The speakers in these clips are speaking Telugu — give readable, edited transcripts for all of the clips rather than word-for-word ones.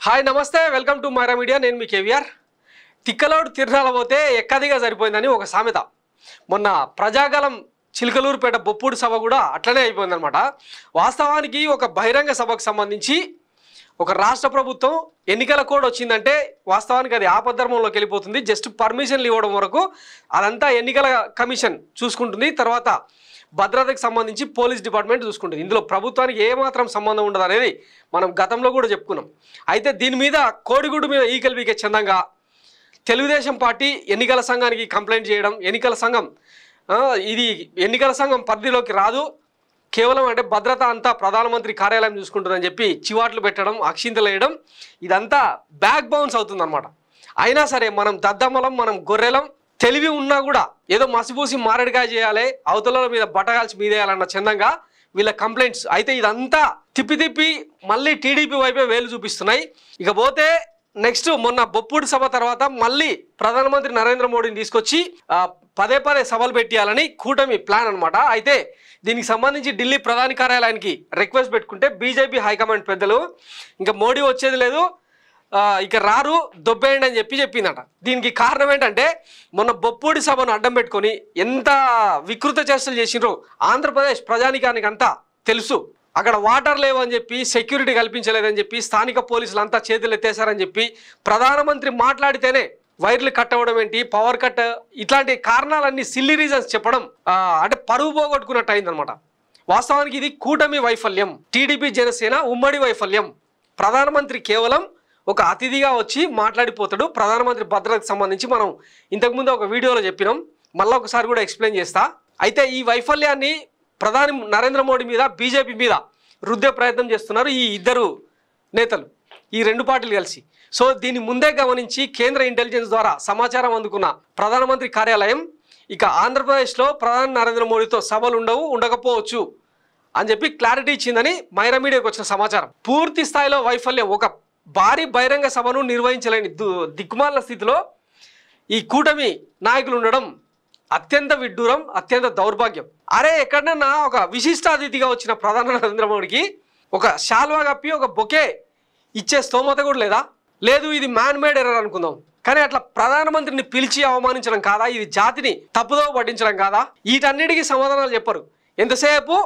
హాయ్ నమస్తే వెల్కమ్ టు మైరా మీడియా. నేను మీ కేవీఆర్. తిక్కలోడు తిరణాల పోతే ఎక్కదిగా సరిపోయిందని ఒక సామెత. మొన్న ప్రజాగలం చిలకలూరుపేట బొప్పుడు సభ కూడా అట్లనే అయిపోయిందనమాట. వాస్తవానికి ఒక బహిరంగ సభకు సంబంధించి ఒక రాష్ట్ర ప్రభుత్వం ఎన్నికల కోడ్ వచ్చిందంటే వాస్తవానికి అది ఆపద్ధర్మంలోకి వెళ్ళిపోతుంది. జస్ట్ పర్మిషన్లు ఇవ్వడం వరకు అదంతా ఎన్నికల కమిషన్ చూసుకుంటుంది. తర్వాత భద్రతకు సంబంధించి పోలీస్ డిపార్ట్మెంట్ చూసుకుంటుంది. ఇందులో ప్రభుత్వానికి ఏమాత్రం సంబంధం ఉండదు అనేది మనం గతంలో కూడా చెప్పుకున్నాం. అయితే దీని మీద కోడిగుడ్డు మీద ఈకలు వీకే చందంగా తెలుగుదేశం పార్టీ ఎన్నికల సంఘానికి కంప్లైంట్ చేయడం, ఎన్నికల సంఘం పరిధిలోకి రాదు, కేవలం అంటే భద్రత అంతా ప్రధానమంత్రి కార్యాలయం చూసుకుంటుందని చెప్పి చివాట్లు పెట్టడం, అక్షింతలు వేయడం, ఇదంతా బ్యాక్ బౌన్స్ అవుతుందన్నమాట. అయినా సరే మనం దద్దమ్మలం, మనం గొర్రెలం, తెలివి ఉన్నా కూడా ఏదో మసిపూసి మారడికాయ చేయాలి, అవతల మీద బట్టగాల్చి మీదేయాలన్న చందంగా వీళ్ళ కంప్లైంట్స్. అయితే ఇదంతా తిప్పి మళ్ళీ టీడీపీ వైపే వేలు చూపిస్తున్నాయి. ఇకపోతే నెక్స్ట్ మొన్న బొప్పుడు సభ తర్వాత మళ్ళీ ప్రధానమంత్రి నరేంద్ర మోడీని తీసుకొచ్చి పదే సభలు పెట్టాలని కూటమి ప్లాన్ అనమాట. అయితే దీనికి సంబంధించి ఢిల్లీ ప్రధాని కార్యాలయానికి రిక్వెస్ట్ పెట్టుకుంటే బీజేపీ హైకమాండ్ పెద్దలు ఇంకా మోడీ వచ్చేది లేదు, ఇక రారు, దొబ్బేయండి అని చెప్పిందట. దీనికి కారణం ఏంటంటే మొన్న బొప్పూడి సభను అడ్డం పెట్టుకొని ఎంత వికృత చేష్టలు చేసినారో ఆంధ్రప్రదేశ్ ప్రజానికానికి అంతా తెలుసు. అక్కడ వాటర్ లేవని చెప్పి, సెక్యూరిటీ కల్పించలేదని చెప్పి, స్థానిక పోలీసులు అంతా చేతులు ఎత్తేసారని చెప్పి, ప్రధానమంత్రి మాట్లాడితేనే వైర్లు కట్ అవ్వడం ఏంటి, పవర్ కట్, ఇట్లాంటి కారణాలన్నీ సిల్లీ రీజన్స్ చెప్పడం అంటే పరువు పోగొట్టుకున్నట్టు అయిందనమాట. వాస్తవానికి ఇది కూటమి వైఫల్యం, టీడీపీ జనసేన ఉమ్మడి వైఫల్యం. ప్రధానమంత్రి కేవలం ఒక అతిథిగా వచ్చి మాట్లాడిపోతాడు. ప్రధానమంత్రి భద్రతకు సంబంధించి మనం ఇంతకుముందు ఒక వీడియోలో చెప్పినాం, మళ్ళీ ఒకసారి కూడా ఎక్స్ప్లెయిన్ చేస్తా. అయితే ఈ వైఫల్యాన్ని ప్రధాని నరేంద్ర మోడీ మీద, బీజేపీ మీద రుద్దే ప్రయత్నం చేస్తున్నారు ఈ ఇద్దరు నేతలు, ఈ రెండు పార్టీలు కలిసి. సో దీన్ని ముందే గమనించి కేంద్ర ఇంటెలిజెన్స్ ద్వారా సమాచారం అందుకున్న ప్రధానమంత్రి కార్యాలయం ఇక ఆంధ్రప్రదేశ్లో ప్రధాని నరేంద్ర మోడీతో సభలు ఉండకపోవచ్చు అని చెప్పి క్లారిటీ ఇచ్చిందని మైరా మీడియాకు వచ్చిన సమాచారం. పూర్తి స్థాయిలో వైఫల్యం, ఒక భారీ బహిరంగ సభను నిర్వహించలేని దిక్కుమాల స్థితిలో ఈ కూటమి నాయకులు ఉండడం అత్యంత విడ్డూరం, అత్యంత దౌర్భాగ్యం. అరే ఎక్కడన్నా ఒక విశిష్ట అతిథిగా వచ్చిన ప్రధాని నరేంద్ర మోడీకి ఒక శాల్వా కప్పి ఒక బొకే ఇచ్చే స్తోమత కూడా లేదా? లేదు, ఇది మ్యాన్ మేడ్ ఎర్రర్ అనుకుందాం, కానీ అట్లా ప్రధానమంత్రిని పిలిచి అవమానించడం కాదా? ఇది జాతిని తప్పుదోవ పట్టించడం కాదా? వీటన్నిటికీ సమాధానాలు చెప్పరు. ఎంతసేపు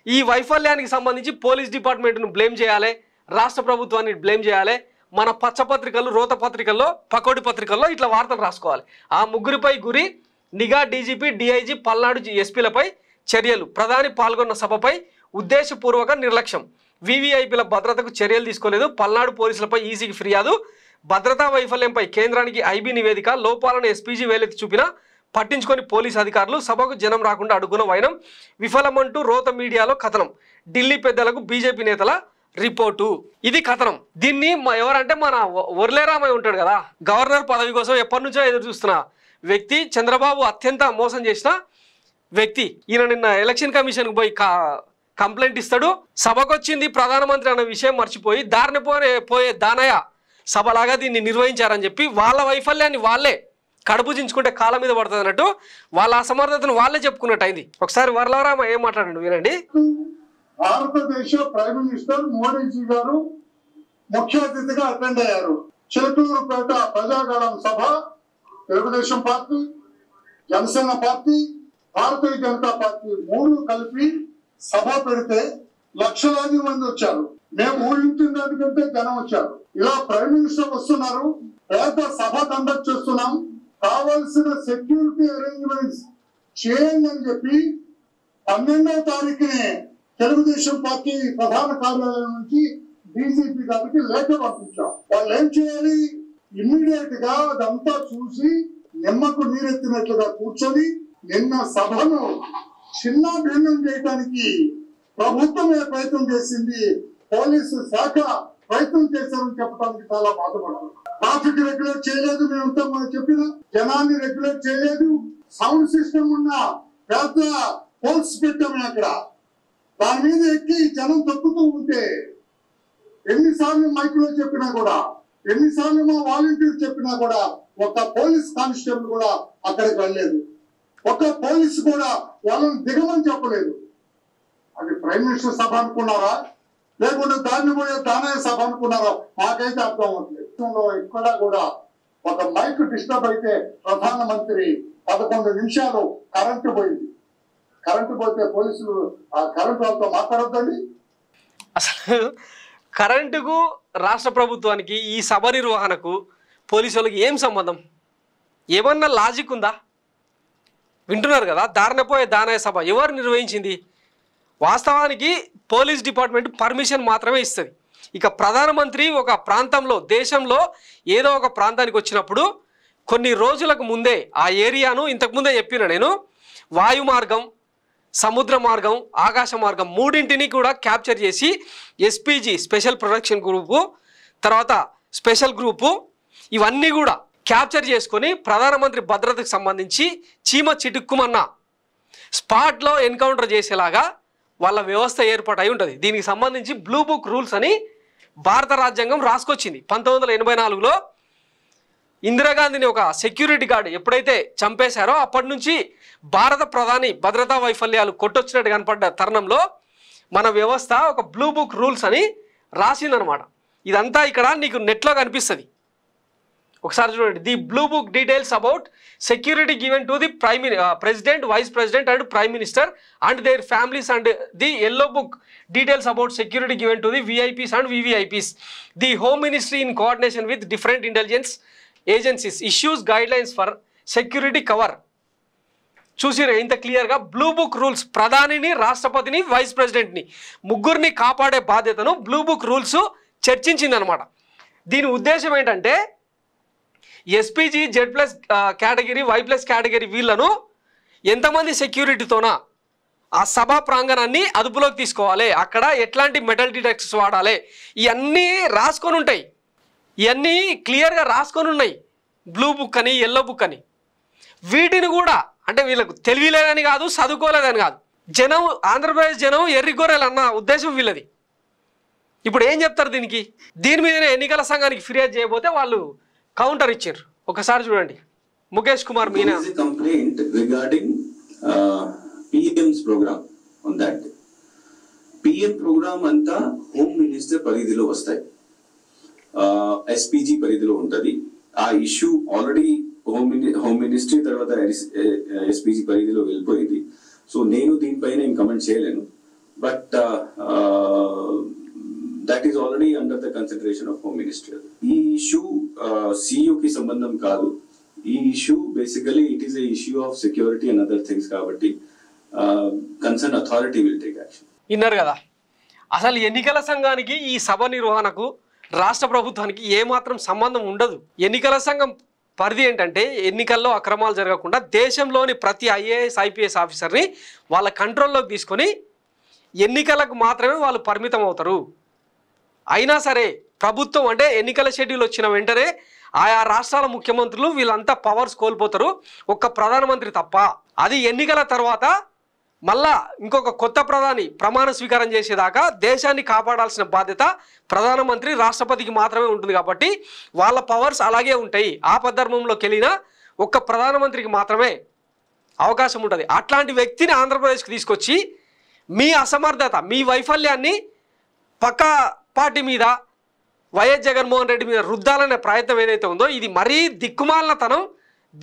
ఈ వైఫల్యానికి సంబంధించి పోలీస్ డిపార్ట్మెంట్ను బ్లేమ్ చేయాలి, రాష్ట్ర ప్రభుత్వాన్ని బ్లేమ్ చేయాలి, మన పచ్చపత్రికలు, రోత పత్రికల్లో, పకోడి పత్రికల్లో ఇట్లా వార్తలు రాసుకోవాలి. ఆ ముగ్గురిపై గురి నిఘా డీజీపీ, డిఐజీ, పల్నాడు ఎస్పీలపై చర్యలు, ప్రధాని పాల్గొన్న సభపై ఉద్దేశపూర్వక నిర్లక్ష్యం, వీవీఐపీల భద్రతకు చర్యలు తీసుకోలేదు, పల్నాడు పోలీసులపై ఈసీకి ఫిర్యాదు, భద్రతా వైఫల్యంపై కేంద్రానికి ఐబీ నివేదిక, లోపాలను ఎస్పీజీ వేలెత్తి చూపినా పట్టించుకొని పోలీసు అధికారులు, సభకు జనం రాకుండా అడుగున వైనం, విఫలమంటూ రోత మీడియాలో కథనం, ఢిల్లీ పెద్దలకు బీజేపీ నేతల రిపోర్టు. ఇది కథనం. దీన్ని ఎవరంటే మన వర్లేరామయ్య ఉంటాడు కదా, గవర్నర్ పదవి కోసం ఎప్పటి నుంచో ఎదురు చూస్తున్న వ్యక్తి, చంద్రబాబు అత్యంత మోసం చేసిన వ్యక్తి. ఈయన నిన్న ఎలక్షన్ కమిషన్కి పోయి కంప్లైంట్ ఇస్తాడు. సభకొచ్చింది ప్రధానమంత్రి అన్న విషయం మర్చిపోయి దారిని పోయే దానయ్య సభలాగా దీన్ని నిర్వహించారని చెప్పి వాళ్ళ వైఫల్యాన్ని వాళ్ళే కడుపుజించుకుంటే కాళ్ళ మీద పడుతుంది అన్నట్టు వాళ్ళ అసమర్థతను వాళ్ళే చెప్పుకున్నట్టు అయింది. ఒకసారి వర్లరామ ఏం మాట్లాడండి వినండి. భారతదేశ ప్రైమ్ మినిస్టర్ మోడీజీ గారు ముఖ్య అతిథిగా అటెండ్ అయ్యారు. చిలకలూరుపేట ప్రజాగళం సభ Telugu Desam party, Janasena party, Bharatiya Janata party మూడు కలిపి సభ పెడితే లక్షలాది మంది వచ్చారు. మేము ఊహించిన దానికంటే జనం వచ్చారు. ఇలా ప్రైమ్ మినిస్టర్ వస్తున్నారు, పేద సభ కండక్ట్ చేస్తున్నాం, కావాల్సిన సెక్యూరిటీ అరేంజ్మెంట్స్ చేయండి అని చెప్పి 12వ తారీఖునే తెలుగుదేశం పార్టీ ప్రధాన కార్యాలయం నుంచి డీజీపీ గారికి లేఖ పంపించాం. వాళ్ళు ఏం చేయాలి? ఇమ్మీడియట్ గా అదంతా చూసి నిమ్మకు నీరెత్తినట్లుగా కూర్చొని నిన్న సభను చిన్న భిన్నం చేయడానికి ప్రభుత్వమే ప్రయత్నం చేసింది, పోలీసు శాఖ ప్రయత్నం చేశారని చెప్పడానికి చాలా బాధపడాలి. ట్రాఫిక్ రెగ్యులేట్ చేయలేదు, మేమంతా మనం చెప్పిన జనాన్ని రెగ్యులేట్ చేయలేదు. సౌండ్ సిస్టమ్ ఉన్న పెద్ద పోల్స్ పెట్టాము అక్కడ, దాని మీద ఎక్కి జనం తప్పుతూ ఉంటే ఎన్నిసార్లు మైకులో చెప్పినా కూడా, ఎన్నిసార్లు మా వాలంటీర్ చెప్పినా కూడా ఒక పోలీస్ కానిస్టేబుల్ కూడా అక్కడికి వెళ్ళలేదు, ఒక పోలీసు కూడా వాళ్ళని దిగమని చెప్పలేదు. అది ప్రైమ్ మినిస్టర్ సభ అనుకున్నారా? లేకుంటే దాన్ని పోయే దానే సభ అనుకున్నారో మాకైతే అర్థం అవుతుంది. ఇక్కడ కూడా ఒక మైక్ డిస్టర్బ్ అయితే ప్రధానమంత్రి 11 నిమిషాలు కరెంటు పోయింది. కరెంటు పోతే పోలీసులు ఆ కరెంటు వాళ్ళతో మాట్లాడొద్దండి. అసలు కరెంటుకు రాష్ట్ర ప్రభుత్వానికి ఈ సభ నిర్వహణకు పోలీసులకు ఏం సంబంధం? ఏమన్నా లాజిక్ ఉందా? వింటున్నారు కదా, దారినపోయే దానయ్య సభ ఎవరు నిర్వహించింది? వాస్తవానికి పోలీస్ డిపార్ట్మెంట్ పర్మిషన్ మాత్రమే ఇస్తుంది. ఇక ప్రధానమంత్రి ఒక ప్రాంతంలో దేశంలో ఏదో ఒక ప్రాంతానికి వచ్చినప్పుడు కొన్ని రోజులకు ముందే ఆ ఏరియాను ఇంతకుముందే చెప్పిన నేను వాయు మార్గం, సముద్ర మార్గం, ఆకాశ మార్గం మూడింటిని కూడా క్యాప్చర్ చేసి ఎస్పీజీ స్పెషల్ ప్రొటెక్షన్ గ్రూపు, తర్వాత స్పెషల్ గ్రూపు ఇవన్నీ కూడా క్యాప్చర్ చేసుకొని ప్రధానమంత్రి భద్రతకు సంబంధించి చీమ చిటుక్కుమన్న స్పాట్లో ఎన్కౌంటర్ చేసేలాగా వాళ్ళ వ్యవస్థ ఏర్పాటు అయి ఉంటుంది. దీనికి సంబంధించి బ్లూ బుక్ రూల్స్ అని భారత రాజ్యాంగం రాసుకొచ్చింది. 1984లో ఇందిరాగాంధీని ఒక సెక్యూరిటీ గార్డ్ ఎప్పుడైతే చంపేశారో అప్పటి నుంచి భారత ప్రధాని భద్రతా వైఫల్యాలు కొట్టొచ్చినట్టు కనపడ్డ తరుణంలో మన వ్యవస్థ ఒక బ్లూ బుక్ రూల్స్ అని రాసిందనమాట. ఇదంతా ఇక్కడ నీకు నెట్లో కనిపిస్తుంది. ఒకసారి చూడండి. The blue book details about security given to the president, vice president and prime minister and their families and the yellow book details about security given to the VIPs and VVIPs. The home ministry in coordination with different intelligence agencies issues guidelines for security cover. చూసిరా ఇంత క్లియర్గా బ్లూ బుక్ రూల్స్. ప్రధానిని, రాష్ట్రపతిని, వైస్ ప్రెసిడెంట్ని ముగ్గురిని కాపాడే బాధ్యతను బ్లూ బుక్ రూల్స్ చర్చించిందనమాట. దీని ఉద్దేశం ఏంటంటే SPG, Z+ category, Y+ category వీళ్ళను ఎంతమంది సెక్యూరిటీతోనా ఆ సభా ప్రాంగణాన్ని అదుపులోకి తీసుకోవాలి, అక్కడ ఎట్లాంటి మెటల్ డిటెక్టర్స్ వాడాలి, ఇవన్నీ రాసుకొని ఉంటాయి. ఇవన్నీ క్లియర్గా రాసుకొని ఉన్నాయి బ్లూ బుక్ అని, ఎల్లో బుక్ అని. వీటిని కూడా అంటే వీళ్ళకు తెలివిలేదని కాదు, చదువుకోలేదని కాదు, జనం ఆంధ్రప్రదేశ్ జనం ఎర్రిగొర్రెలు అన్న ఉద్దేశం వీళ్ళది. ఇప్పుడు ఏం చెప్తారు దీనికి? దీని మీదనే ఎన్నికల సంఘానికి ఫిర్యాదు చేయబోతే వాళ్ళు కౌంటర్ ఇచ్చారు. ఒకసారి చూడండి. Mukesh Kumar Meena complaint regarding PM's programme on that. PM programme అంతా హోమ్ మినిస్టర్ పరిధిలో వస్తాయి, SPG పరిధిలో ఉంటుంది. ఆ ఇష్యూ ఆల్రెడీ హోమ్ మినిస్ట్రీ తర్వాత SPG పరిధిలో వెళ్ళిపోయింది. సో నేను దీనిపైన ఏం కమెంట్ చేయలేను. But that is already under the consideration of Home Ministry. ఈ ఇష్యూ CEO కి సంబంధం కాదు. ఈ issue basically it is a issue of security and other things కాబట్టి concern authority will take action. విన్నారు కదా, అసలు ఎన్నికల సంఘానికి ఈ సభ నిర్వహణకు రాష్ట్ర ప్రభుత్వానికి ఏమాత్రం సంబంధం ఉండదు. ఎన్నికల సంఘం పరిధి ఏంటంటే ఎన్నికల్లో అక్రమాలు జరగకుండా దేశంలోని ప్రతి IAS IPS ఆఫీసర్ని వాళ్ళ కంట్రోల్లోకి తీసుకొని ఎన్నికలకు మాత్రమే వాళ్ళు పరిమితం అవుతారు. అయినా సరే ప్రభుత్వం అంటే ఎన్నికల షెడ్యూల్ వచ్చిన వెంటనే ఆయా రాష్ట్రాల ముఖ్యమంత్రులు వీళ్ళంతా పవర్స్ కోల్పోతారు, ఒక్క ప్రధానమంత్రి తప్ప. అది ఎన్నికల తర్వాత మళ్ళా ఇంకొక కొత్త ప్రధాని ప్రమాణ స్వీకారం చేసేదాకా దేశాన్ని కాపాడాల్సిన బాధ్యత ప్రధానమంత్రి, రాష్ట్రపతికి మాత్రమే ఉంటుంది. కాబట్టి వాళ్ళ పవర్స్ అలాగే ఉంటాయి. ఆపద్ధర్మంలోకి వెళ్ళినా ఒక్క ప్రధానమంత్రికి మాత్రమే అవకాశం ఉంటుంది. అట్లాంటి వ్యక్తిని ఆంధ్రప్రదేశ్కి తీసుకొచ్చి మీ అసమర్థత, మీ వైఫల్యాన్ని పక్క పార్టీ మీద, వైఎస్ జగన్మోహన్ రెడ్డి మీద రుద్దాలనే ప్రయత్నం ఏదైతే ఉందో ఇది మరీ దిక్కుమాలినతనం,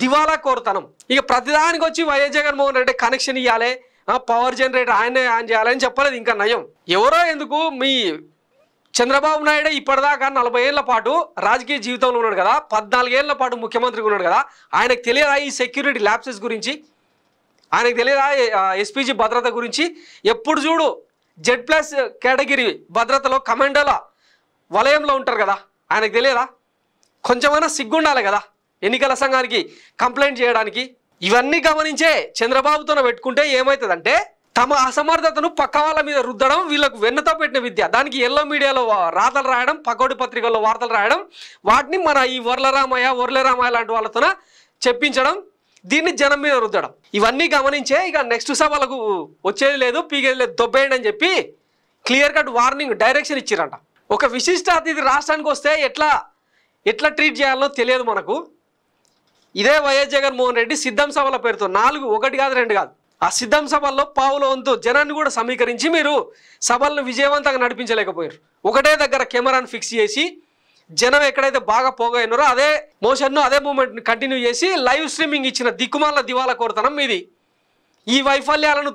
దివాలా కోరుతనం. ఇక ప్రతిదానికి వచ్చి వైఎస్ జగన్మోహన్ రెడ్డి కనెక్షన్ ఇవ్వాలి, పవర్ జనరేటర్ ఆయనే ఆన్ చేయాలని చెప్పలేదు. ఇంకా నయం. ఎవరో ఎందుకు, మీ చంద్రబాబు నాయుడు ఇప్పటిదాకా 40 ఏళ్ల పాటు రాజకీయ జీవితంలో ఉన్నాడు కదా, 14 ఏళ్ల పాటు ముఖ్యమంత్రిగా ఉన్నాడు కదా, ఆయనకు తెలియదా ఈ సెక్యూరిటీ ల్యాప్సెస్ గురించి? ఆయనకు తెలియదా SPG భద్రత గురించి? ఎప్పుడు చూడు Z+ కేటగిరీ భద్రతలో కమాండోల వలయంలో ఉంటారు కదా, ఆయనకు తెలియదా? కొంచెమైనా సిగ్గుండాలి కదా ఎన్నికల సంఘానికి కంప్లైంట్ చేయడానికి. ఇవన్నీ గమనించే చంద్రబాబుతో పెట్టుకుంటే ఏమవుతుందంటే తమ అసమర్థతను పక్క వాళ్ళ మీద రుద్దడం వీళ్ళకు వెన్నతో పెట్టిన విద్య. దానికి ఎల్లో మీడియాలో రాతలు రాయడం, పకోడి పత్రికల్లో వార్తలు రాయడం, వాటిని మన ఈ వర్లరామయ్య లాంటి వాళ్ళతో చెప్పించడం, దీన్ని జనం మీద రుద్దడం. ఇవన్నీ గమనించే ఇక నెక్స్ట్ సభలకు వచ్చేది లేదు, పీకేది లేదు, దొబ్బేయండి అని చెప్పి క్లియర్ కట్ వార్నింగ్ డైరెక్షన్ ఇచ్చిరంట. ఒక విశిష్ట అతిథి రాష్ట్రానికి వస్తే ఎట్లా ట్రీట్ చేయాలో తెలియదు మనకు. ఇదే వైఎస్ జగన్మోహన్ రెడ్డి సిద్ధం సభల పేరుతో 4, 1 కాదు 2 కాదు ఆ సిద్ధం సభల్లో పావుల వంతు జనాన్ని కూడా సమీకరించి మీరు సభలను విజయవంతంగా నడిపించలేకపోయారు. ఒకటే దగ్గర కెమెరాను ఫిక్స్ చేసి జనం ఎక్కడైతే బాగా పోగైనారో అదే మోషన్ను అదే మూమెంట్ని కంటిన్యూ చేసి లైవ్ స్ట్రీమింగ్ ఇచ్చిన దిక్కుమాల దివాలా కోరుతనం మీది. ఈ వైఫల్యాలను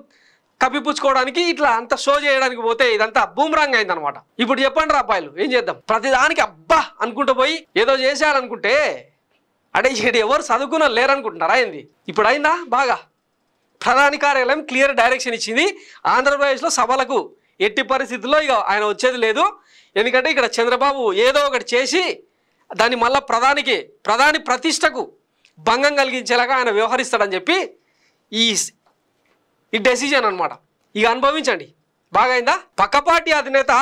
కప్పిపుచ్చుకోవడానికి ఇట్లా అంత షో చేయడానికి పోతే ఇదంతా బూమరాంగ్ అయిందనమాట. ఇప్పుడు చెప్పండి రా అబ్బాయిలు, ఏం చేద్దాం? ప్రతిదానికి అబ్బా అనుకుంటూ పోయి ఏదో చేసేయాలనుకుంటే అంటే ఇక్కడ ఎవరు చదువుకున్న లేరనుకుంటున్నారా ఏంది? ఇప్పుడు అయిందా? బాగా ప్రధాని కార్యాలయం క్లియర్ డైరెక్షన్ ఇచ్చింది. ఆంధ్రప్రదేశ్లో సభలకు ఎట్టి పరిస్థితుల్లో ఇక ఆయన వచ్చేది లేదు. ఎందుకంటే ఇక్కడ చంద్రబాబు ఏదో ఒకటి చేసి దాన్ని మళ్ళీ ప్రధాని ప్రతిష్టకు భంగం కలిగించేలాగా ఆయన వ్యవహరిస్తాడని చెప్పి ఈ డెసిజన్ అనమాట. ఇక అనుభవించండి. బాగా అయిందా? పక్క పార్టీ అధినేత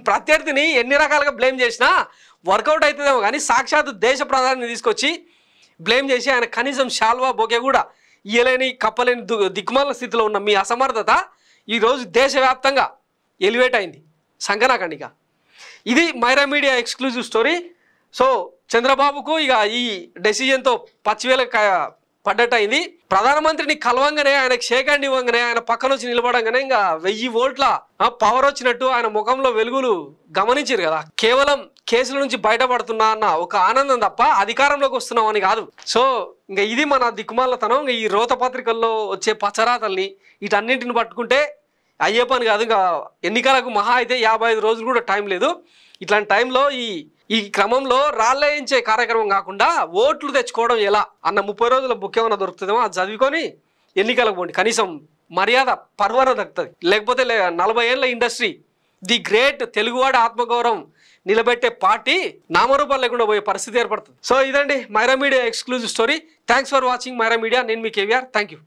ప్రత్యర్థిని ఎన్ని రకాలుగా బ్లేమ్ చేసినా వర్కౌట్ అవుతుందేమో కానీ సాక్షాత్తు దేశ ప్రధానిని తీసుకొచ్చి బ్లేమ్ చేసి ఆయన కనీసం శాల్వా బొకే కూడా ఇయ్యలేని కప్పలేని దిక్కుమాల స్థితిలో ఉన్న మీ అసమర్థత ఈరోజు దేశవ్యాప్తంగా ఎలివేట్ అయింది. సంకనాకండిక. ఇది Myra Media exclusive story. So చంద్రబాబుకు ఇక ఈ డెసిజన్తో పచ్చివేల పడ్డట్టు అయింది. ప్రధానమంత్రిని కలవంగానే ఆయనకు షేక్ హ్యాండ్ ఇవ్వగానే ఆయన పక్కన వచ్చి నిలబడంగానే ఇంకా 1000 వోల్ట్ల పవర్ వచ్చినట్టు ఆయన ముఖంలో వెలుగులు గమనించారు కదా. కేవలం కేసుల నుంచి బయటపడుతున్నా అన్న ఒక ఆనందం తప్ప అధికారంలోకి వస్తున్నాం అని కాదు. సో ఇంకా ఇది మన దిక్కుమాలతనం. ఇంకా ఈ రోత పత్రికల్లో వచ్చే పచ్చరాతల్ని వీటన్నింటిని పట్టుకుంటే అయ్యే పని కాదు. ఇంకా ఎన్నికలకు మహా అయితే 55 రోజులు కూడా టైం లేదు. ఇట్లాంటి టైంలో ఈ క్రమంలో రాళ్ళేయించే కార్యక్రమం కాకుండా ఓట్లు తెచ్చుకోవడం ఎలా అన్న 30 రోజుల బుక్ ఏమైనా దొరుకుతుందేమో అది చదువుకొని ఎన్నికలకు పోండి. కనీసం మర్యాద పర్వన దక్కుతుంది. లేకపోతే 40 ఏళ్ళ ఇండస్ట్రీ ది గ్రేట్ తెలుగువాడి ఆత్మగౌరవం నిలబెట్టే పార్టీ నామరూపాలు లేకుండా పోయే పరిస్థితి ఏర్పడుతుంది. సో ఇదండి Myra Media exclusive story. Thanks for watching Myra Media. నేను మీ కేవీఆర్. Thank you.